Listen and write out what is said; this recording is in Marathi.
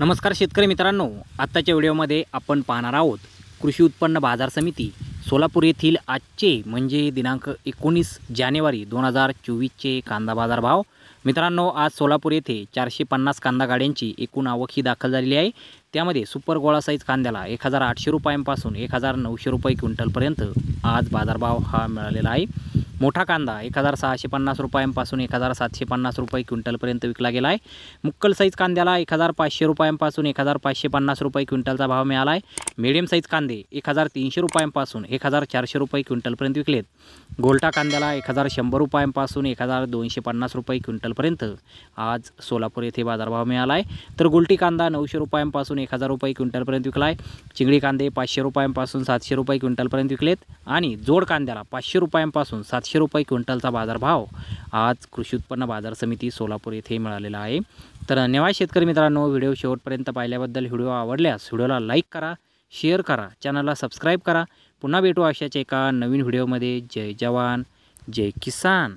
नमस्कार शेतकरी मित्रांनो, आत्ताच्या व्हिडिओमध्ये आपण पाहणार आहोत कृषी उत्पन्न बाजार समिती सोलापूर येथील आजचे म्हणजे दिनांक 19 जानेवारी 2024चे कांदा बाजार भाव। मित्रांनो, आज सोलापूर येथे 450 कांदा गाड्यांची एकूण आवक ही दाखल झालेली आहे। त्यामध्ये सुपर गोळा साईज कांद्याला 1800 रुपयांपासून 1900 रुपये क्विंटलपर्यंत आज बाजारभाव हा मिळालेला आहे। मोठा कांदा 1650 रुपयांपासून 1750 रुपये क्विंटलपर्यंत विकला गेला आहे। मुक्कल साईज कांद्याला 1500 रुपयांपासून 1550 रुपये क्विंटलचा भाव मिळाला आहे। मीडियम साईज कांदे 1300 रुपयांपासून 1400 रुपये क्विंटलपर्यंत विकलेत। गोल्टा कांद्याला 1100 रुपयांपासून 1250 रुपये क्विंटलपर्यंत आज सोलापूर येथे बाजारभाव मिळाला आहे। तर गुलटी कांदा 900 रुपयांपासून 1000 रुपये क्विंटलपर्यंत विकला आहे। चिंगडी कांदे 500 रुपयांपासून 700 रुपये क्विंटलपर्यंत विकलेत आणि जोड कांद्याला 500 रुपयांपासून 700 रुपये क्विंटलचा बाजारभाव आज कृषी उत्पन्न बाजार समिती सोलापूर येथे मिळालेला आहे। तर धन्यवाद शेतकरी मित्रांनो, व्हिडिओ शेवटपर्यंत पाहिल्याबद्दल। व्हिडिओ आवडल्यास व्हिडिओला लाईक करा, शेअर करा, चॅनलला सबस्क्राईब करा। पुन्हा भेटू अशाच एका नवीन व्हिडिओमध्ये। जय जवान जय किसान।